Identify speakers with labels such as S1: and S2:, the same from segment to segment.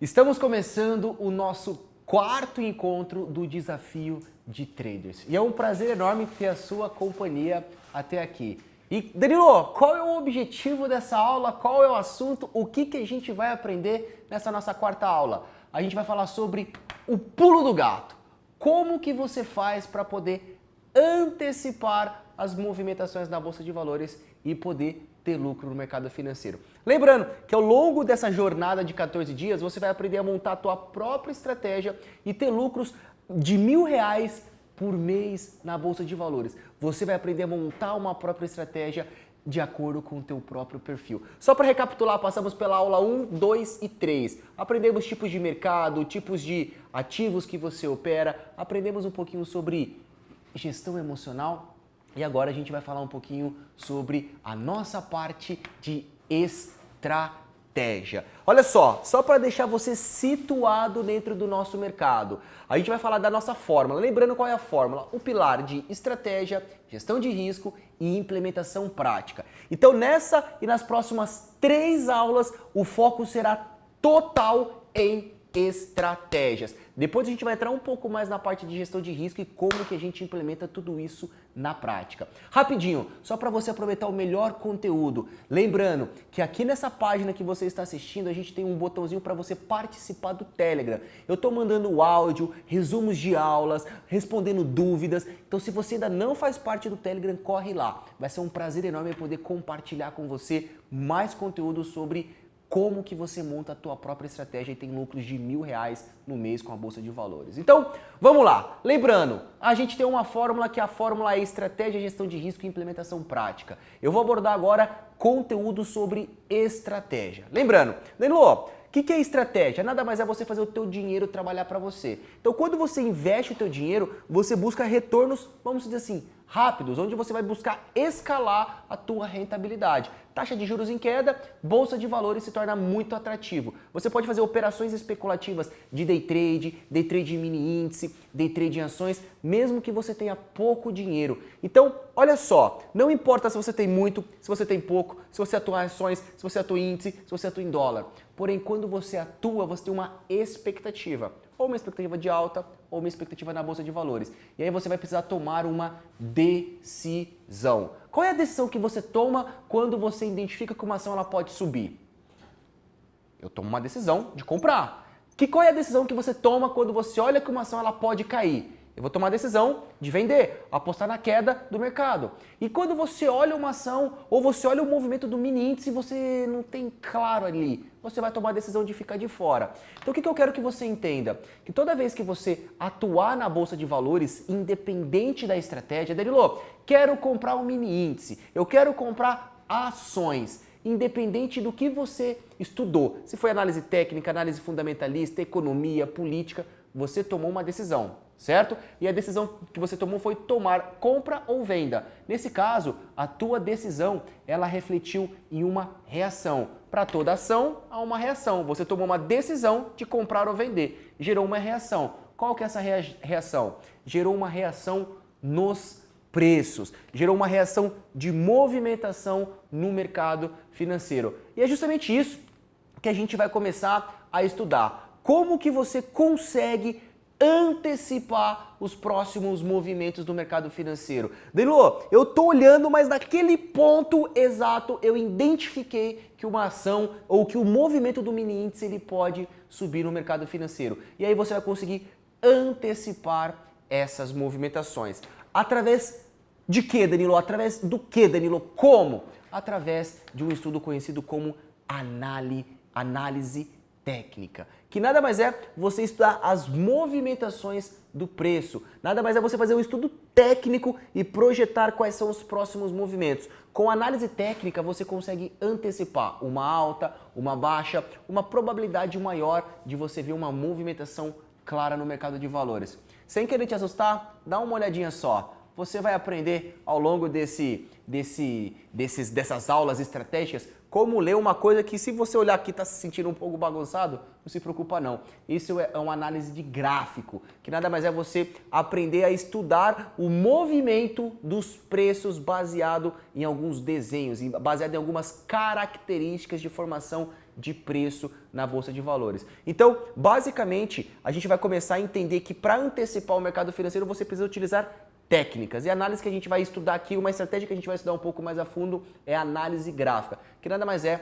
S1: Estamos começando o nosso quarto encontro do Desafio de Traders. E é um prazer enorme ter a sua companhia até aqui. E Danilo, qual é o objetivo dessa aula? Qual é o assunto? O que a gente vai aprender nessa nossa quarta aula? A gente vai falar sobre o pulo do gato. Como que você faz para poder antecipar as movimentações na Bolsa de Valores e poder ter lucro no mercado financeiro. Lembrando que ao longo dessa jornada de 14 dias, você vai aprender a montar a tua própria estratégia e ter lucros de R$1.000 por mês na Bolsa de Valores. Você vai aprender a montar uma própria estratégia de acordo com o teu próprio perfil. Só para recapitular, passamos pela aula 1, 2 e 3. Aprendemos tipos de mercado, tipos de ativos que você opera, aprendemos um pouquinho sobre gestão emocional e agora a gente vai falar um pouquinho sobre a nossa parte de estratégia. Olha só para deixar você situado dentro do nosso mercado, a gente vai falar da nossa fórmula. Lembrando qual é a fórmula? O pilar de estratégia, gestão de risco e implementação prática. Então nessa e nas próximas 3 aulas o foco será total em estratégias. Depois a gente vai entrar um pouco mais na parte de gestão de risco e como que a gente implementa tudo isso na prática. Rapidinho, só para você aproveitar o melhor conteúdo. Lembrando que aqui nessa página que você está assistindo, a gente tem um botãozinho para você participar do Telegram. Eu estou mandando áudio, resumos de aulas, respondendo dúvidas. Então se você ainda não faz parte do Telegram, corre lá. Vai ser um prazer enorme poder compartilhar com você mais conteúdo sobre como que você monta a tua própria estratégia e tem lucros de R$1.000 no mês com a Bolsa de Valores. Então, vamos lá. Lembrando, a gente tem uma fórmula que a fórmula é estratégia, gestão de risco e implementação prática. Eu vou abordar agora conteúdo sobre estratégia. Lembrando, Danilo, o que é estratégia? Nada mais é você fazer o teu dinheiro trabalhar para você. Então, quando você investe o teu dinheiro, você busca retornos, vamos dizer assim, rápidos, onde você vai buscar escalar a tua rentabilidade. Taxa de juros em queda, Bolsa de Valores se torna muito atrativo. Você pode fazer operações especulativas de day trade em mini índice, day trade em ações, mesmo que você tenha pouco dinheiro. Então, olha só, não importa se você tem muito, se você tem pouco, se você atua em ações, se você atua em índice, se você atua em dólar. Porém, quando você atua, você tem uma expectativa. Ou uma expectativa de alta, ou uma expectativa na Bolsa de Valores. E aí você vai precisar tomar uma decisão. Qual é a decisão que você toma quando você identifica que uma ação ela pode subir? Eu tomo uma decisão de comprar. Qual é a decisão que você toma quando você olha que uma ação ela pode cair? Eu vou tomar a decisão de vender, apostar na queda do mercado. E quando você olha uma ação ou você olha o movimento do mini índice e você não tem claro ali, você vai tomar a decisão de ficar de fora. Então o que eu quero que você entenda? Que toda vez que você atuar na Bolsa de Valores, independente da estratégia, Danilo, quero comprar um mini índice, eu quero comprar ações. Independente do que você estudou, se foi análise técnica, análise fundamentalista, economia, política, você tomou uma decisão, certo? E a decisão que você tomou foi tomar compra ou venda. Nesse caso, a tua decisão, ela refletiu em uma reação. Para toda ação, há uma reação. Você tomou uma decisão de comprar ou vender. Gerou uma reação. Qual que é essa reação? Gerou uma reação nos preços. Gerou uma reação de movimentação no mercado financeiro. E é justamente isso que a gente vai começar a estudar. Como que você consegue antecipar os próximos movimentos do mercado financeiro? Danilo, eu tô olhando, mas naquele ponto exato eu identifiquei que uma ação ou que o movimento do mini índice ele pode subir no mercado financeiro. E aí você vai conseguir antecipar essas movimentações. Através de quê, Danilo? Através do quê, Danilo? Como? Através de um estudo conhecido como análise técnica, que nada mais é você estudar as movimentações do preço, nada mais é você fazer um estudo técnico e projetar quais são os próximos movimentos. Com análise técnica você consegue antecipar uma alta, uma baixa, uma probabilidade maior de você ver uma movimentação clara no mercado de valores. Sem querer te assustar, dá uma olhadinha só. Você vai aprender ao longo dessas aulas estratégicas como ler uma coisa que, se você olhar aqui e está se sentindo um pouco bagunçado, não se preocupa não. Isso é uma análise de gráfico, que nada mais é você aprender a estudar o movimento dos preços baseado em alguns desenhos, baseado em algumas características de formação de preço na Bolsa de Valores. Então, basicamente, a gente vai começar a entender que para antecipar o mercado financeiro você precisa utilizar técnicas. E a análise que a gente vai estudar aqui, uma estratégia que a gente vai estudar um pouco mais a fundo é a análise gráfica, que nada mais é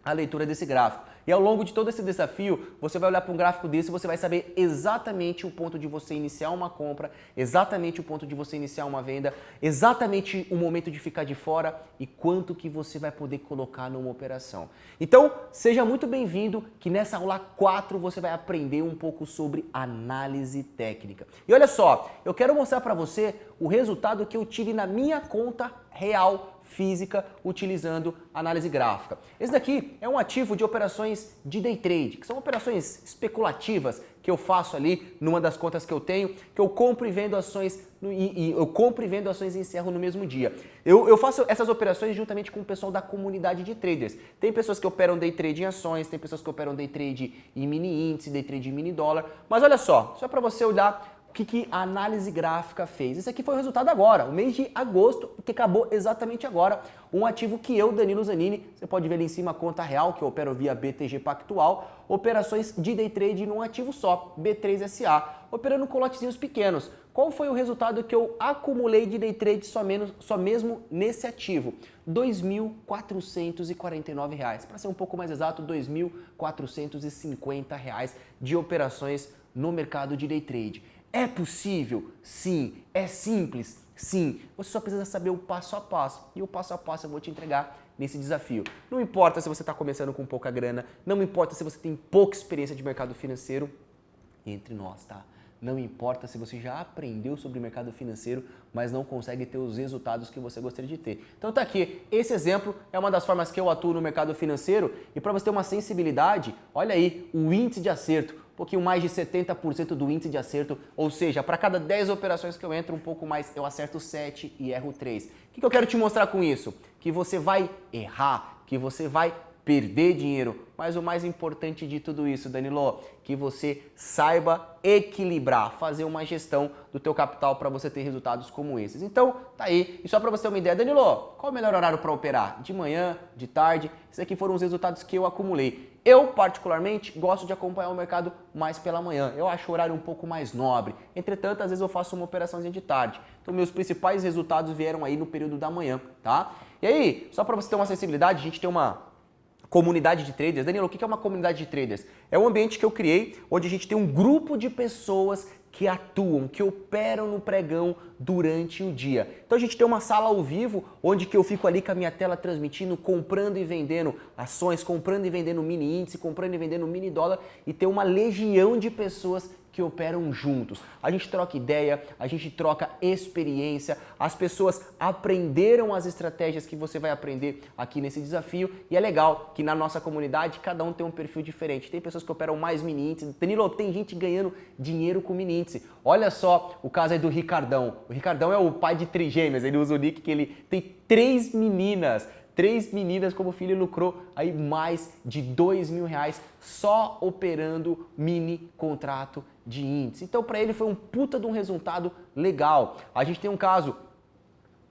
S1: a leitura desse gráfico. E ao longo de todo esse desafio, você vai olhar para um gráfico desse e você vai saber exatamente o ponto de você iniciar uma compra, exatamente o ponto de você iniciar uma venda, exatamente o momento de ficar de fora e quanto que você vai poder colocar numa operação. Então, seja muito bem-vindo que nessa aula 4 você vai aprender um pouco sobre análise técnica. E olha só, eu quero mostrar para você o resultado que eu tive na minha conta real física utilizando análise gráfica. Esse daqui é um ativo de operações de day trade, que são operações especulativas que eu faço ali numa das contas que eu tenho, que eu compro e vendo ações e encerro no mesmo dia. Eu faço essas operações juntamente com o pessoal da comunidade de traders. Tem pessoas que operam day trade em ações, tem pessoas que operam day trade em mini índice, day trade em mini dólar, mas olha só para você olhar o que a análise gráfica fez. Esse aqui foi o resultado agora, o mês de agosto, que acabou exatamente agora. Um ativo que eu, Danilo Zanini, você pode ver ali em cima a conta real, que eu opero via BTG Pactual, operações de day trade num ativo só, B3SA, operando com lotezinhos pequenos. Qual foi o resultado que eu acumulei de day trade só mesmo nesse ativo? R$ 2.449, para ser um pouco mais exato, R$ 2.450 de operações no mercado de day trade. É possível? Sim. É simples? Sim. Você só precisa saber o passo a passo. E o passo a passo eu vou te entregar nesse desafio. Não importa se você está começando com pouca grana, não importa se você tem pouca experiência de mercado financeiro, entre nós, tá? Não importa se você já aprendeu sobre mercado financeiro, mas não consegue ter os resultados que você gostaria de ter. Então tá aqui, esse exemplo é uma das formas que eu atuo no mercado financeiro e para você ter uma sensibilidade, olha aí o índice de acerto. Um pouquinho mais de 70% do índice de acerto, ou seja, para cada 10 operações que eu entro, um pouco mais, eu acerto 7 e erro 3. O que eu quero te mostrar com isso? Que você vai errar, que você vai perder dinheiro, mas o mais importante de tudo isso, Danilo, que você saiba equilibrar, fazer uma gestão do teu capital para você ter resultados como esses. Então, tá aí. E só para você ter uma ideia, Danilo, qual é o melhor horário para operar? De manhã, de tarde? Esses aqui foram os resultados que eu acumulei. Eu, particularmente, gosto de acompanhar o mercado mais pela manhã. Eu acho o horário um pouco mais nobre. Entretanto, às vezes eu faço uma operaçãozinha de tarde. Então, meus principais resultados vieram aí no período da manhã, tá? E aí, só para você ter uma sensibilidade, a gente tem uma comunidade de traders. Danilo, o que é uma comunidade de traders? É um ambiente que eu criei onde a gente tem um grupo de pessoas que atuam, que operam no pregão durante o dia. Então a gente tem uma sala ao vivo onde que eu fico ali com a minha tela transmitindo, comprando e vendendo ações, comprando e vendendo mini índice, comprando e vendendo mini dólar e tem uma legião de pessoas que operam juntos. A gente troca ideia, a gente troca experiência, as pessoas aprenderam as estratégias que você vai aprender aqui nesse desafio e é legal que na nossa comunidade cada um tem um perfil diferente. Tem pessoas que operam mais mini índice, Danilo, tem gente ganhando dinheiro com mini índice. Olha só o caso aí do Ricardão. O Ricardão é o pai de trigêmeas, ele usa o nick que ele tem 3 meninas como filho e lucrou aí mais de R$2.000 só operando mini contrato de índice. Então para ele foi um puta de um resultado legal. A gente tem um caso,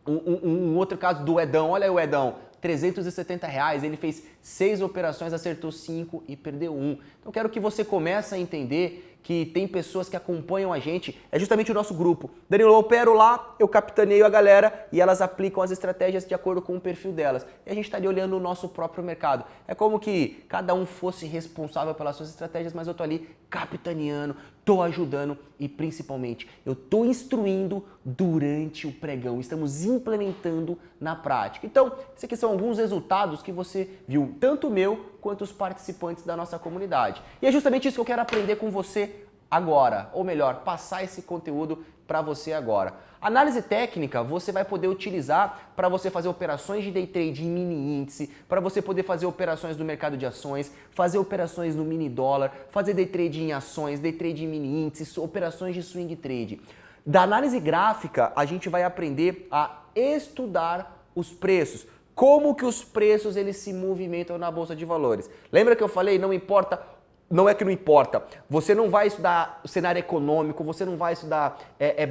S1: um outro caso do Edão, olha aí o Edão, R$370, ele fez 6 operações, acertou 5 e perdeu 1. Então quero que você comece a entender que tem pessoas que acompanham a gente, é justamente o nosso grupo. Danilo, eu opero lá, eu capitaneio a galera e elas aplicam as estratégias de acordo com o perfil delas. E a gente está ali olhando o nosso próprio mercado. É como que cada um fosse responsável pelas suas estratégias, mas eu tô ali capitaneando, tô ajudando e principalmente eu tô instruindo durante o pregão. Estamos implementando na prática. Então, esses aqui são alguns resultados que você viu, tanto o meu quanto os participantes da nossa comunidade. E é justamente isso que eu quero aprender com você agora, ou melhor, passar esse conteúdo para você agora. Análise técnica você vai poder utilizar para você fazer operações de day trade em mini índice, para você poder fazer operações no mercado de ações, fazer operações no mini dólar, fazer day trade em ações, day trade em mini índices, operações de swing trade. Da análise gráfica, a gente vai aprender a estudar os preços. Como que os preços eles se movimentam na Bolsa de Valores. Lembra que eu falei, não importa, não é que não importa, você não vai estudar o cenário econômico, você não vai estudar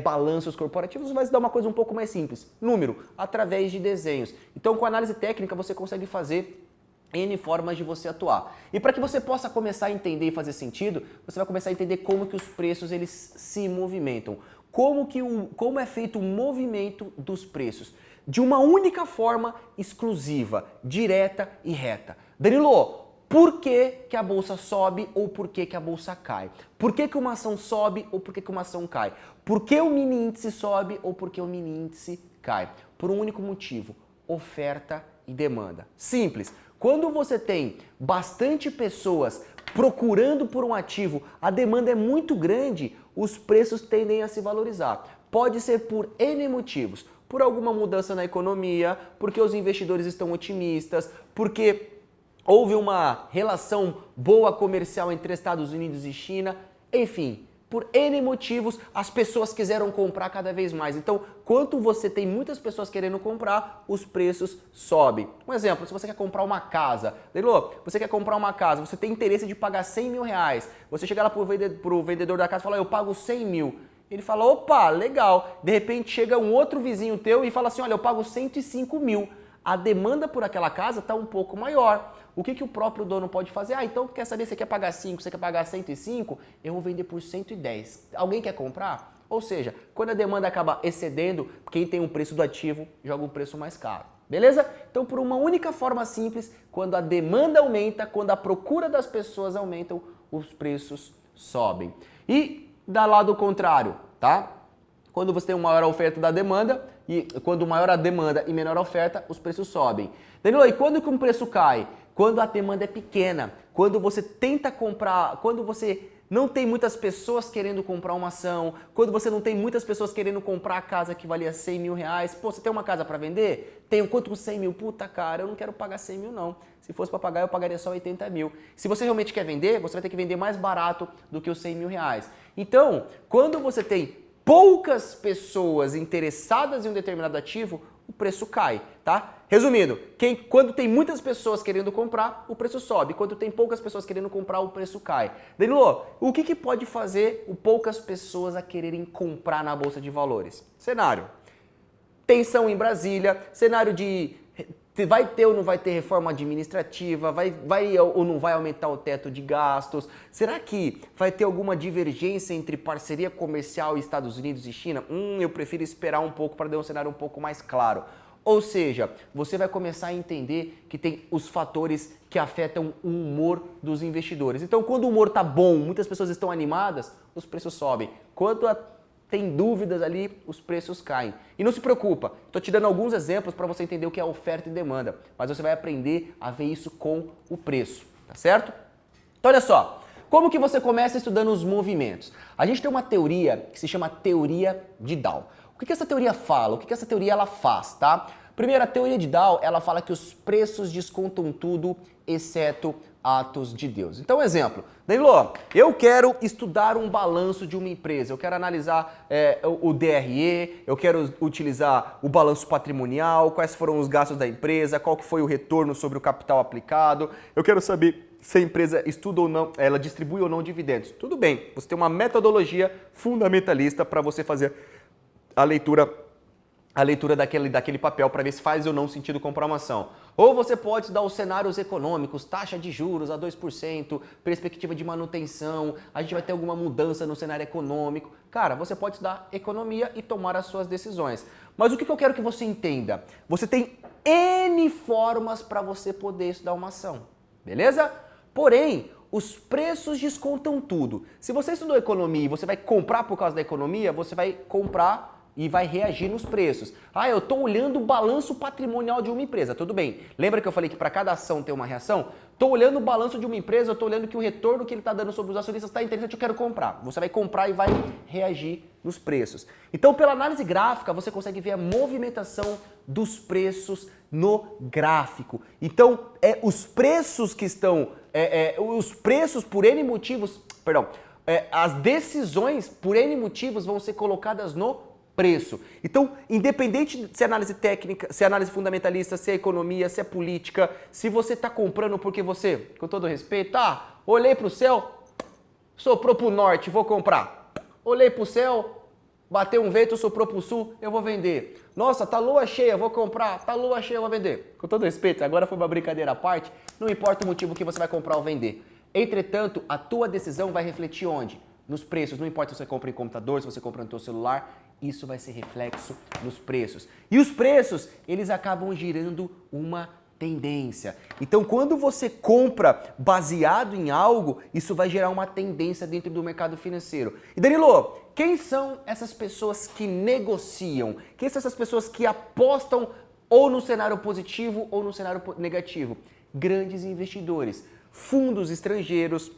S1: balanços corporativos, você vai estudar uma coisa um pouco mais simples, número, através de desenhos. Então com análise técnica você consegue fazer N formas de você atuar. E para que você possa começar a entender e fazer sentido, você vai começar a entender como que os preços eles se movimentam. Como é feito o movimento dos preços. De uma única forma exclusiva, direta e reta. Danilo, por que que a bolsa sobe ou por que que a bolsa cai? Por que que uma ação sobe ou por que que uma ação cai? Por que o mini índice sobe ou por que o mini índice cai? Por um único motivo, oferta e demanda. Simples. Quando você tem bastante pessoas procurando por um ativo, a demanda é muito grande, os preços tendem a se valorizar. Pode ser por N motivos. Por alguma mudança na economia, porque os investidores estão otimistas, porque houve uma relação boa comercial entre Estados Unidos e China, enfim. Por N motivos, as pessoas quiseram comprar cada vez mais. Então, quando você tem muitas pessoas querendo comprar, os preços sobem. Um exemplo, se você quer comprar uma casa, Danilo, você quer comprar uma casa, você tem interesse de pagar 100 mil reais, você chega lá pro vendedor da casa e fala, eu pago 100 mil. Ele fala, opa, legal. De repente chega um outro vizinho teu e fala assim, olha, eu pago 105 mil. A demanda por aquela casa está um pouco maior. O que o próprio dono pode fazer? Ah, então quer saber, você quer pagar 5, você quer pagar 105? Eu vou vender por 110. Alguém quer comprar? Ou seja, quando a demanda acaba excedendo, quem tem um preço do ativo joga um preço mais caro. Beleza? Então, por uma única forma simples, quando a demanda aumenta, quando a procura das pessoas aumentam, os preços sobem. E da lado contrário, tá? Quando você tem uma maior oferta da demanda, e quando maior a demanda e menor a oferta, os preços sobem. Danilo, e quando que um preço cai? Quando a demanda é pequena, quando você tenta comprar, quando você não tem muitas pessoas querendo comprar uma ação, quando você não tem muitas pessoas querendo comprar a casa que valia 100 mil reais, pô, você tem uma casa para vender? Tenho, quanto com 100 mil? Puta, cara, eu não quero pagar 100 mil não. Se fosse para pagar, eu pagaria só 80 mil. Se você realmente quer vender, você vai ter que vender mais barato do que os 100 mil reais. Então, quando você tem poucas pessoas interessadas em um determinado ativo, o preço cai, tá? Resumindo, quando tem muitas pessoas querendo comprar, o preço sobe. Quando tem poucas pessoas querendo comprar, o preço cai. Danilo, o que pode fazer poucas pessoas a quererem comprar na Bolsa de Valores? Cenário. Tensão em Brasília, cenário de vai ter ou não vai ter reforma administrativa, vai ou não vai aumentar o teto de gastos? Será que vai ter alguma divergência entre parceria comercial e Estados Unidos e China? Eu prefiro esperar um pouco para dar um cenário um pouco mais claro. Ou seja, você vai começar a entender que tem os fatores que afetam o humor dos investidores. Então, quando o humor está bom, muitas pessoas estão animadas, os preços sobem. Quando tem dúvidas ali, os preços caem. E não se preocupa, estou te dando alguns exemplos para você entender o que é oferta e demanda, mas você vai aprender a ver isso com o preço, tá certo? Então olha só, como que você começa estudando os movimentos? A gente tem uma teoria que se chama teoria de Dow. O que essa teoria fala? O que essa teoria ela faz, tá? Primeiro, a teoria de Dow, ela fala que os preços descontam tudo, exceto atos de Deus. Então, exemplo, Danilo, eu quero estudar um balanço de uma empresa, eu quero analisar o DRE, eu quero utilizar o balanço patrimonial, quais foram os gastos da empresa, qual que foi o retorno sobre o capital aplicado, eu quero saber se a empresa estuda ou não, ela distribui ou não dividendos. Tudo bem, você tem uma metodologia fundamentalista para você fazer a leitura daquele papel para ver se faz ou não sentido comprar uma ação. Ou você pode estudar os cenários econômicos, taxa de juros a 2%, perspectiva de manutenção, a gente vai ter alguma mudança no cenário econômico. Cara, você pode estudar economia e tomar as suas decisões. Mas o que eu quero que você entenda? Você tem N formas para você poder estudar uma ação, beleza? Porém, os preços descontam tudo. Se você estudou economia e você vai comprar por causa da economia, você vai comprar e vai reagir nos preços. Ah, eu estou olhando o balanço patrimonial de uma empresa. Tudo bem. Lembra que eu falei que para cada ação tem uma reação? Estou olhando o balanço de uma empresa, eu estou olhando que o retorno que ele está dando sobre os acionistas está interessante, eu quero comprar. Você vai comprar e vai reagir nos preços. Então, pela análise gráfica, você consegue ver a movimentação dos preços no gráfico. Então, os preços que estão... os preços por N motivos... Perdão. As decisões por N motivos vão ser colocadas no preço. Então, independente de se é análise técnica, se é análise fundamentalista, se é economia, se é política, se você está comprando porque você, com todo respeito, olhei para o céu, soprou para o norte, vou comprar. Olhei para o céu, Bateu um vento, soprou pro sul, eu vou vender. Nossa, tá lua cheia, vou comprar. Tá lua cheia, eu vou vender. Com todo respeito, agora foi uma brincadeira à parte, não importa o motivo que você vai comprar ou vender. Entretanto, a tua decisão vai refletir onde? Nos preços. Não importa se você compra em computador, se você compra no teu celular, isso vai ser reflexo nos preços. E os preços, eles acabam girando uma tendência. Então, quando você compra baseado em algo, isso vai gerar uma tendência dentro do mercado financeiro. E Danilo, quem são essas pessoas que negociam? Quem são essas pessoas que apostam ou no cenário positivo ou no cenário negativo? Grandes investidores, fundos estrangeiros,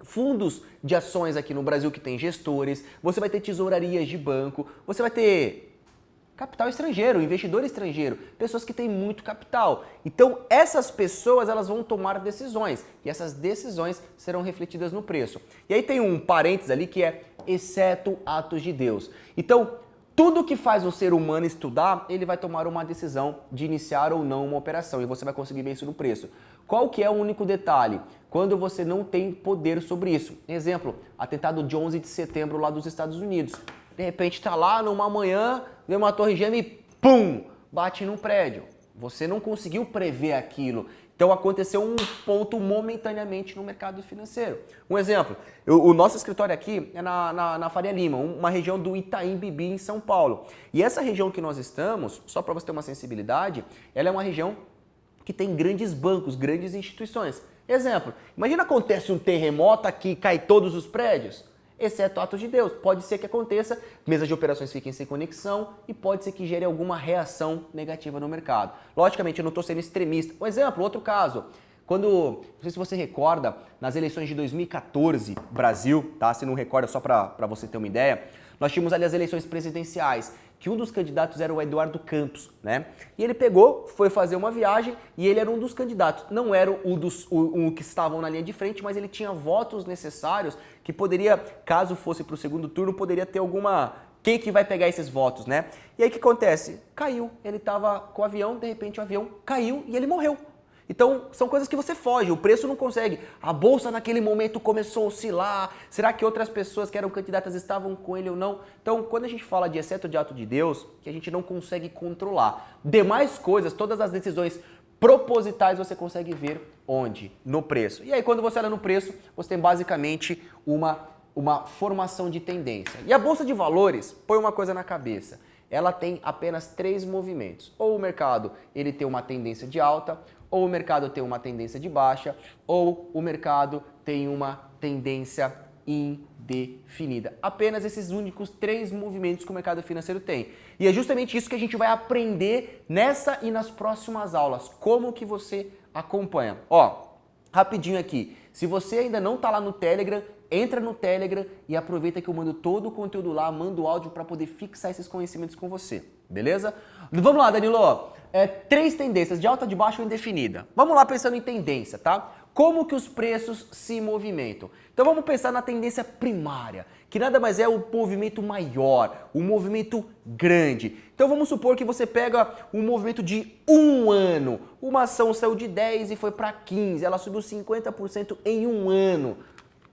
S1: fundos de ações aqui no Brasil que tem gestores, você vai ter tesourarias de banco, você vai ter capital estrangeiro, investidor estrangeiro, pessoas que têm muito capital. Então, essas pessoas, elas vão tomar decisões e essas decisões serão refletidas no preço. E aí tem um parênteses ali que é exceto atos de Deus. Então, tudo que faz um ser humano estudar, ele vai tomar uma decisão de iniciar ou não uma operação e você vai conseguir ver isso no preço. Qual que é o único detalhe? Quando você não tem poder sobre isso. Exemplo, atentado de 11 de setembro lá dos Estados Unidos. De repente está lá numa manhã, vê uma torre gêmea e pum, bate num prédio. Você não conseguiu prever aquilo. Então aconteceu um ponto momentaneamente no mercado financeiro. Um exemplo, o nosso escritório aqui é na Faria Lima, uma região do Itaim Bibi, em São Paulo. E essa região que nós estamos, só para você ter uma sensibilidade, ela é uma região que tem grandes bancos, grandes instituições. Exemplo, imagina acontece um terremoto aqui, cai todos os prédios. Exceto atos de Deus. Pode ser que aconteça, mesas de operações fiquem sem conexão e pode ser que gere alguma reação negativa no mercado. Logicamente, eu não estou sendo extremista. Um exemplo, outro caso. Não sei se você recorda, nas eleições de 2014, Brasil, tá? Se não recorda, só para você ter uma ideia, nós tínhamos ali as eleições presidenciais, que um dos candidatos era o Eduardo Campos, né? E ele pegou, foi fazer uma viagem e ele era um dos candidatos. Não era o que estavam na linha de frente, mas ele tinha votos necessários que poderia, caso fosse para o segundo turno, poderia ter alguma... Quem que vai pegar esses votos, né? E aí o que acontece? Caiu. Ele estava com o avião, de repente o avião caiu e ele morreu. Então, são coisas que você foge, o preço não consegue. A bolsa naquele momento começou a oscilar. Será que outras pessoas que eram candidatas estavam com ele ou não? Então, quando a gente fala de exceto de ato de Deus, que a gente não consegue controlar. Demais coisas, todas as decisões propositais você consegue ver onde? No preço. E aí, quando você olha no preço, você tem basicamente uma formação de tendência. E a bolsa de valores, põe uma coisa na cabeça. Ela tem apenas 3 movimentos. Ou o mercado ele tem uma tendência de alta, ou o mercado tem uma tendência de baixa, ou o mercado tem uma tendência indefinida. Apenas esses únicos 3 movimentos que o mercado financeiro tem. E é justamente isso que a gente vai aprender nessa e nas próximas aulas. Como que você acompanha. Ó, rapidinho aqui. Se você ainda não está lá no Telegram, entra no Telegram e aproveita que eu mando todo o conteúdo lá, mando áudio para poder fixar esses conhecimentos com você, beleza? Vamos lá, Danilo. 3 tendências, de alta, de baixa ou indefinida. Vamos lá pensando em tendência, tá? Como que os preços se movimentam? Então vamos pensar na tendência primária, que nada mais é o movimento maior, o movimento grande. Então vamos supor que você pega um movimento de 1 ano. Uma ação saiu de 10 e foi para 15, ela subiu 50% em 1 ano.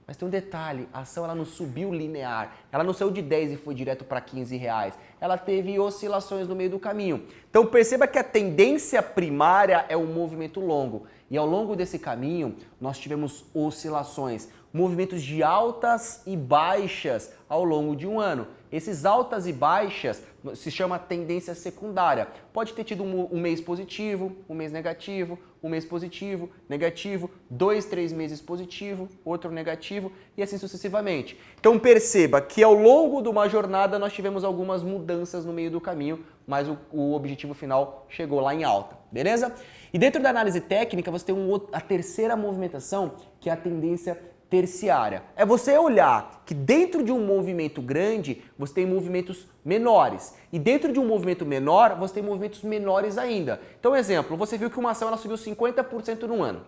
S1: Mas tem um detalhe, a ação ela não subiu linear, ela não saiu de 10 e foi direto para 15 reais. Ela teve oscilações no meio do caminho. Então perceba que a tendência primária é um movimento longo. E ao longo desse caminho, nós tivemos oscilações, movimentos de altas e baixas ao longo de 1 ano. Esses altas e baixas se chama tendência secundária. Pode ter tido um mês positivo, um mês negativo, um mês positivo, negativo, 2, 3 meses positivo, outro negativo e assim sucessivamente. Então perceba que ao longo de uma jornada nós tivemos algumas mudanças no meio do caminho, mas o objetivo final chegou lá em alta, beleza? E dentro da análise técnica você tem a terceira movimentação, que é a tendência terciária. É você olhar que dentro de um movimento grande, você tem movimentos menores. E dentro de um movimento menor, você tem movimentos menores ainda. Então, exemplo, você viu que uma ação ela subiu 50% no ano.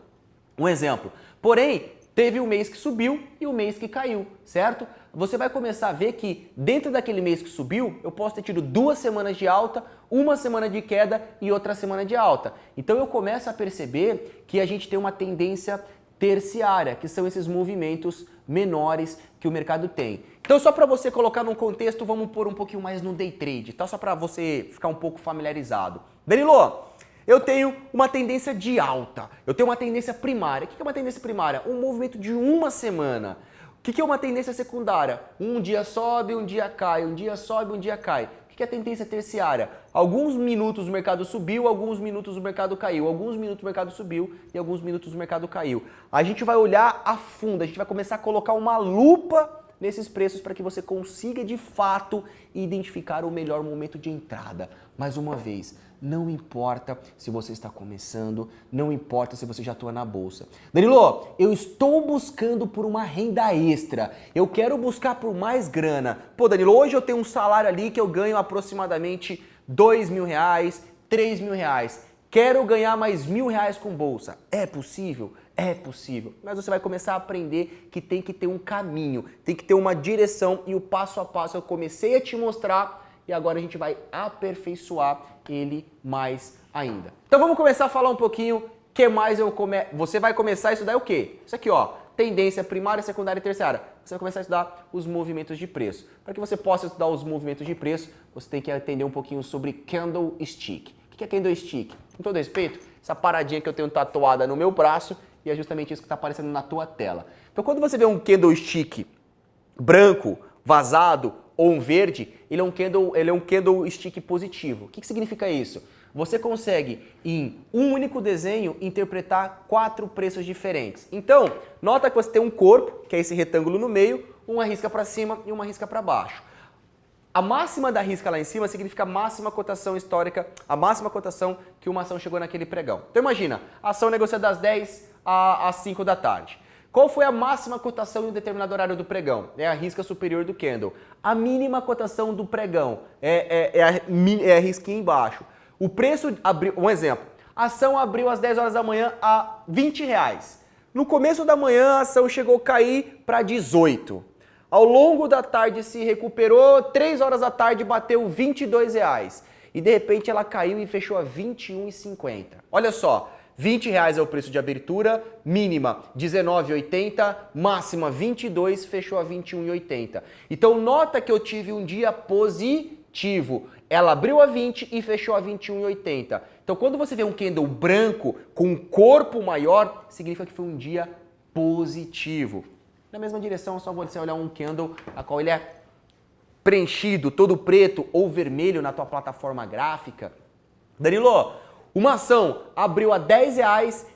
S1: Um exemplo. Porém, teve um mês que subiu e um mês que caiu, certo? Você vai começar a ver que dentro daquele mês que subiu, eu posso ter tido 2 semanas de alta, 1 semana de queda e outra semana de alta. Então eu começo a perceber que a gente tem uma tendência terciária, que são esses movimentos menores que o mercado tem. Então, só para você colocar num contexto, vamos pôr um pouquinho mais no day trade, tá? Só para você ficar um pouco familiarizado. Danilo, eu tenho uma tendência de alta, eu tenho uma tendência primária. O que é uma tendência primária? Um movimento de uma semana. O que é uma tendência secundária? Um dia sobe, um dia cai, um dia sobe, um dia cai. O que é a tendência terciária? Alguns minutos o mercado subiu, alguns minutos o mercado caiu, alguns minutos o mercado subiu e alguns minutos o mercado caiu. A gente vai olhar a fundo, a gente vai começar a colocar uma lupa nesses preços para que você consiga de fato identificar o melhor momento de entrada. Mais uma vez, não importa se você está começando, não importa se você já atua na bolsa. Danilo, eu estou buscando por uma renda extra, eu quero buscar por mais grana. Pô, Danilo, hoje eu tenho um salário ali que eu ganho aproximadamente R$2.000, R$3.000. Quero ganhar mais R$1.000 com bolsa. É possível? É possível. Mas você vai começar a aprender que tem que ter um caminho, tem que ter uma direção e o passo a passo eu comecei a te mostrar e agora a gente vai aperfeiçoar ele mais ainda. Então vamos começar a falar um pouquinho que mais você vai começar a estudar o quê? Isso aqui, ó, tendência primária, secundária e terciária. Você vai começar a estudar os movimentos de preço. Para que você possa estudar os movimentos de preço, você tem que entender um pouquinho sobre candlestick. O que é candlestick? Com todo respeito, essa paradinha que eu tenho tatuada no meu braço e é justamente isso que está aparecendo na tua tela. Então quando você vê um candlestick branco, vazado ou um verde, ele é um candlestick positivo. O que significa isso? Você consegue, em um único desenho, interpretar 4 preços diferentes. Então, nota que você tem um corpo, que é esse retângulo no meio, uma risca para cima e uma risca para baixo. A máxima da risca lá em cima significa a máxima cotação histórica, a máxima cotação que uma ação chegou naquele pregão. Então imagina, a ação negocia das 10 às 5 da tarde. Qual foi a máxima cotação em um determinado horário do pregão? É a risca superior do candle. A mínima cotação do pregão é a risquinha embaixo. O preço abriu, um exemplo, a ação abriu às 10 horas da manhã a R$20. No começo da manhã a ação chegou a cair para 18. Ao longo da tarde se recuperou, 3 horas da tarde bateu R$22. E de repente ela caiu e fechou a R$21,50. Olha só, R$20 é o preço de abertura, mínima R$19,80, máxima R$22, fechou a R$21,80. Então nota que eu tive um dia positivo. Ela abriu a 20 e fechou a 21,80. Então quando você vê um candle branco com um corpo maior, significa que foi um dia positivo. Na mesma direção, só você olhar um candle a qual ele é preenchido, todo preto ou vermelho na tua plataforma gráfica. Danilo, uma ação abriu a R$10,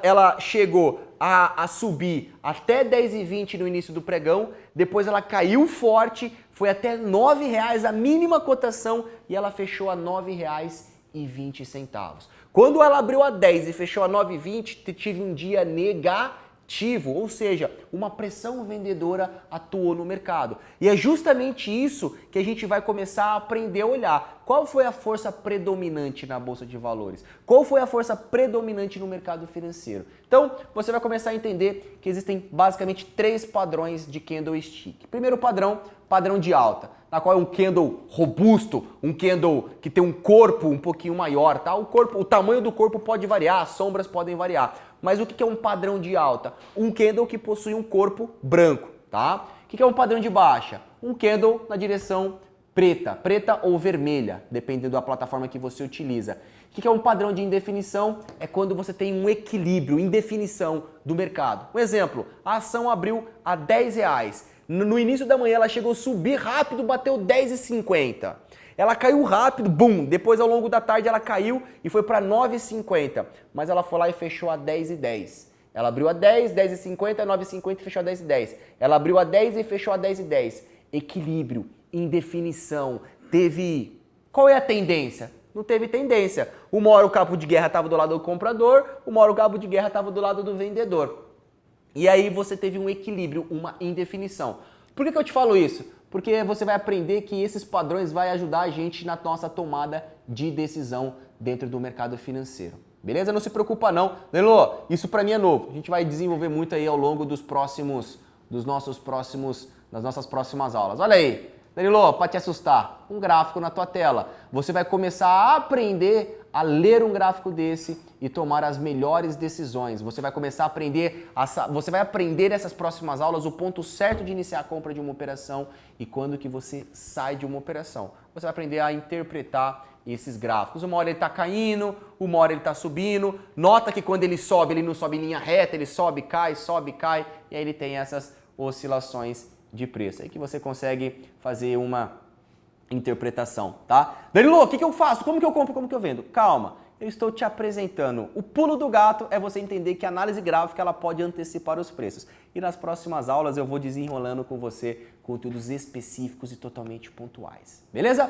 S1: ela chegou a subir até R$10,20 no início do pregão, depois ela caiu forte, foi até R$9 a mínima cotação e ela fechou a R$9,20. Quando ela abriu a 10 e fechou a 9,20, tive um dia negativo, ou seja, uma pressão vendedora atuou no mercado. E é justamente isso que a gente vai começar a aprender a olhar. Qual foi a força predominante na Bolsa de Valores? Qual foi a força predominante no mercado financeiro? Então, você vai começar a entender que existem basicamente 3 padrões de candlestick. Primeiro padrão, padrão de alta, na qual é um candle robusto, um candle que tem um corpo um pouquinho maior, tá? O tamanho do corpo pode variar, as sombras podem variar. Mas o que é um padrão de alta? Um candle que possui um corpo branco, tá? O que é um padrão de baixa? Um candle na direção preta ou vermelha, dependendo da plataforma que você utiliza. O que é um padrão de indefinição? É quando você tem um equilíbrio, indefinição do mercado. Um exemplo, a ação abriu a R$10. No início da manhã ela chegou a subir rápido, bateu R$10,50. Ela caiu rápido, bum! Depois ao longo da tarde ela caiu e foi para R$9,50. Mas ela foi lá e fechou a R$10,10. Ela abriu a 10, R$10,50, R$9,50 e fechou a R$10,10. Ela abriu a 10 e fechou a R$10,10. Equilíbrio, indefinição. Teve... Qual é a tendência? Não teve tendência. Uma hora o cabo de guerra estava do lado do comprador, uma hora o cabo de guerra estava do lado do vendedor. E aí você teve um equilíbrio, uma indefinição. Por que eu te falo isso? Porque você vai aprender que esses padrões vão ajudar a gente na nossa tomada de decisão dentro do mercado financeiro. Beleza? Não se preocupa não. Danilo, isso para mim é novo. A gente vai desenvolver muito aí ao longo das nossas próximas aulas. Olha aí. Danilo, para te assustar, um gráfico na tua tela. Você vai começar a aprender a ler um gráfico desse e tomar as melhores decisões. Você vai começar a aprender, você vai aprender nessas próximas aulas o ponto certo de iniciar a compra de uma operação e quando que você sai de uma operação. Você vai aprender a interpretar esses gráficos. Uma hora ele está caindo, uma hora ele está subindo. Nota que quando ele sobe, ele não sobe em linha reta, ele sobe, cai, e aí ele tem essas oscilações de preço. Aí que você consegue fazer uma interpretação, tá? Danilo, o que eu faço? Como que eu compro? Como que eu vendo? Calma, eu estou te apresentando. O pulo do gato é você entender que a análise gráfica ela pode antecipar os preços. E nas próximas aulas eu vou desenrolando com você conteúdos específicos e totalmente pontuais. Beleza?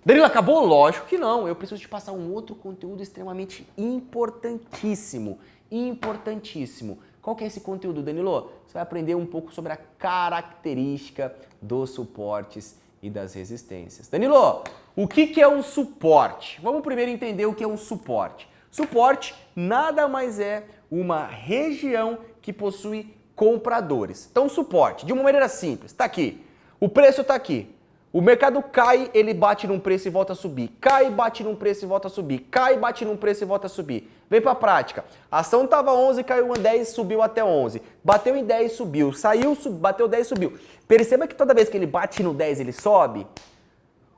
S1: Danilo, acabou? Lógico que não. Eu preciso te passar um outro conteúdo extremamente importantíssimo. Importantíssimo. Qual que é esse conteúdo, Danilo? Você vai aprender um pouco sobre a característica dos suportes e das resistências. Danilo, o que é um suporte? Vamos primeiro entender o que é um suporte. Suporte nada mais é uma região que possui compradores. Então, suporte, de uma maneira simples, está aqui. O preço está aqui. O mercado cai, ele bate num preço e volta a subir. Cai, bate num preço e volta a subir. Cai, bate num preço e volta a subir. Vem para a prática. A ação estava 11, caiu em 10, subiu até 11. Bateu em 10, subiu. Saiu, bateu 10, subiu. Perceba que toda vez que ele bate no 10, ele sobe.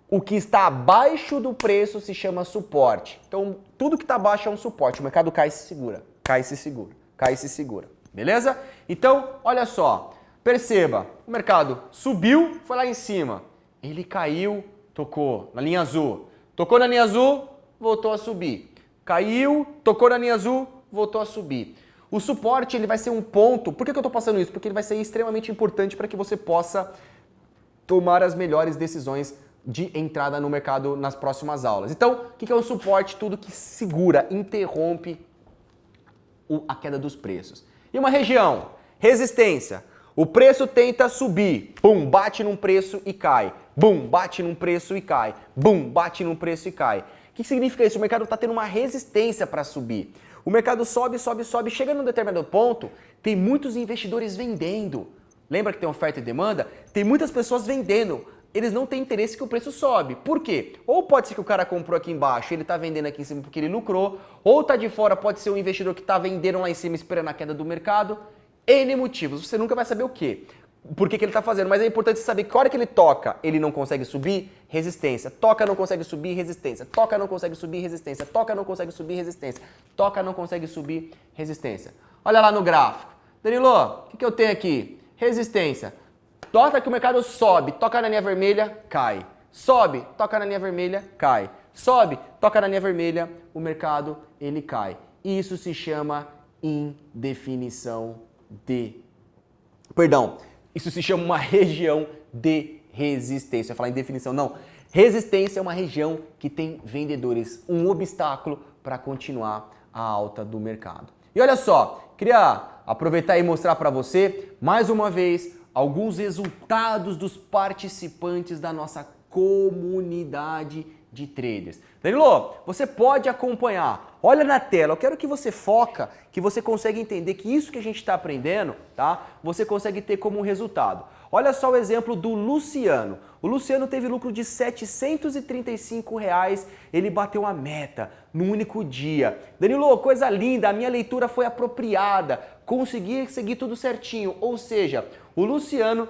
S1: O que está abaixo do preço se chama suporte. Então, tudo que está abaixo é um suporte. O mercado cai e se segura. Cai e se segura. Cai e se segura. Beleza? Então, olha só. Perceba. O mercado subiu, foi lá em cima. Ele caiu, tocou na linha azul. Tocou na linha azul, voltou a subir. Caiu, tocou na linha azul, voltou a subir. O suporte ele vai ser um ponto. Por que eu estou passando isso? Porque ele vai ser extremamente importante para que você possa tomar as melhores decisões de entrada no mercado nas próximas aulas. Então, o que é o suporte? Tudo que segura, interrompe a queda dos preços. E uma região, resistência. O preço tenta subir, bum, bate num preço e cai. Bum, bate num preço e cai. Bum, bate num preço e cai. O que significa isso? O mercado está tendo uma resistência para subir. O mercado sobe, sobe, sobe. Chega num determinado ponto, tem muitos investidores vendendo. Lembra que tem oferta e demanda? Tem muitas pessoas vendendo. Eles não têm interesse que o preço sobe. Por quê? Ou pode ser que o cara comprou aqui embaixo e ele está vendendo aqui em cima porque ele lucrou. Ou está de fora, pode ser um investidor que está vendendo lá em cima esperando a queda do mercado. N motivos. Você nunca vai saber o quê. Por que ele está fazendo, mas é importante saber que a hora que ele toca, ele não consegue subir, resistência. Toca, não consegue subir, resistência. Toca, não consegue subir, resistência. Toca, não consegue subir, resistência. Toca, não consegue subir, resistência. Olha lá no gráfico. Danilo, o que eu tenho aqui? Resistência. Nota que o mercado sobe, toca na linha vermelha, cai. Sobe, toca na linha vermelha, cai. Sobe, toca na linha vermelha, o mercado, ele cai. Isso se chama indefinição de... Isso se chama uma região de resistência. Eu ia falar em definição, não. Resistência é uma região que tem vendedores, um obstáculo para continuar a alta do mercado. E olha só, queria aproveitar e mostrar para você, mais uma vez, alguns resultados dos participantes da nossa comunidade de traders. Danilo, você pode acompanhar. Olha na tela, eu quero que você foca, que você consegue entender que isso que a gente está aprendendo, tá? Você consegue ter como resultado. Olha só o exemplo do Luciano. O Luciano teve lucro de R$ 735, ele bateu a meta num único dia. Danilo, coisa linda, a minha leitura foi apropriada, consegui seguir tudo certinho. Ou seja, o Luciano,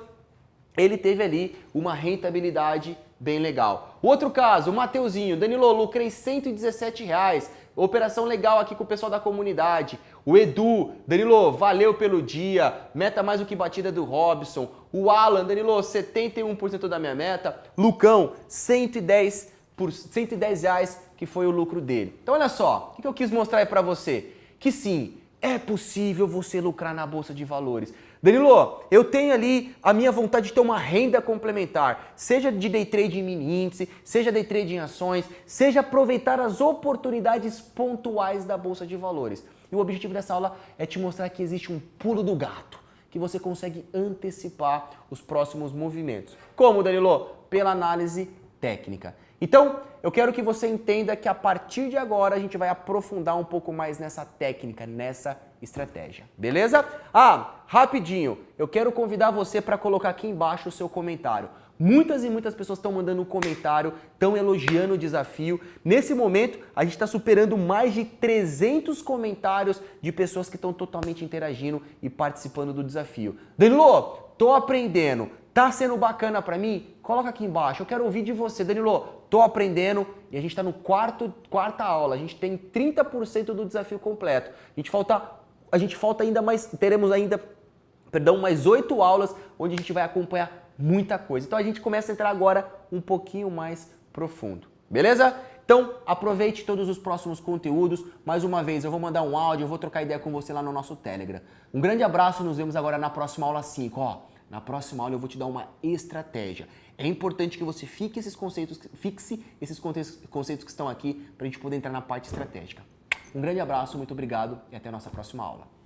S1: ele teve ali uma rentabilidade bem legal. Outro caso, o Mateuzinho. Danilo, lucrei R$ 117. Operação legal aqui com o pessoal da comunidade. O Edu, Danilo, valeu pelo dia. Meta mais do que batida do Robson. O Alan, Danilo, 71% da minha meta. Lucão, 110 reais que foi o lucro dele. Então olha só, o que eu quis mostrar aí pra você? Que sim, é possível você lucrar na Bolsa de Valores. Danilo, eu tenho ali a minha vontade de ter uma renda complementar, seja de day trade em mini índice, seja day trade em ações, seja aproveitar as oportunidades pontuais da Bolsa de Valores. E o objetivo dessa aula é te mostrar que existe um pulo do gato, que você consegue antecipar os próximos movimentos. Como, Danilo? Pela análise técnica. Então, eu quero que você entenda que a partir de agora a gente vai aprofundar um pouco mais nessa técnica, nessa estratégia, beleza? Rapidinho, eu quero convidar você para colocar aqui embaixo o seu comentário. Muitas e muitas pessoas estão mandando um comentário, estão elogiando o desafio. Nesse momento, a gente está superando mais de 300 comentários de pessoas que estão totalmente interagindo e participando do desafio. Danilo, tô aprendendo. Tá sendo bacana para mim? Coloca aqui embaixo. Eu quero ouvir de você. Danilo, tô aprendendo e a gente está no quarta aula. A gente tem 30% do desafio completo. A gente falta ainda mais, teremos ainda, mais 8 aulas onde a gente vai acompanhar muita coisa. Então a gente começa a entrar agora um pouquinho mais profundo. Beleza? Então aproveite todos os próximos conteúdos. Mais uma vez, eu vou mandar um áudio, eu vou trocar ideia com você lá no nosso Telegram. Um grande abraço, nos vemos agora na próxima aula 5. Na próxima aula eu vou te dar uma estratégia. É importante que você fixe esses conceitos que estão aqui para a gente poder entrar na parte estratégica. Um grande abraço, muito obrigado e até a nossa próxima aula.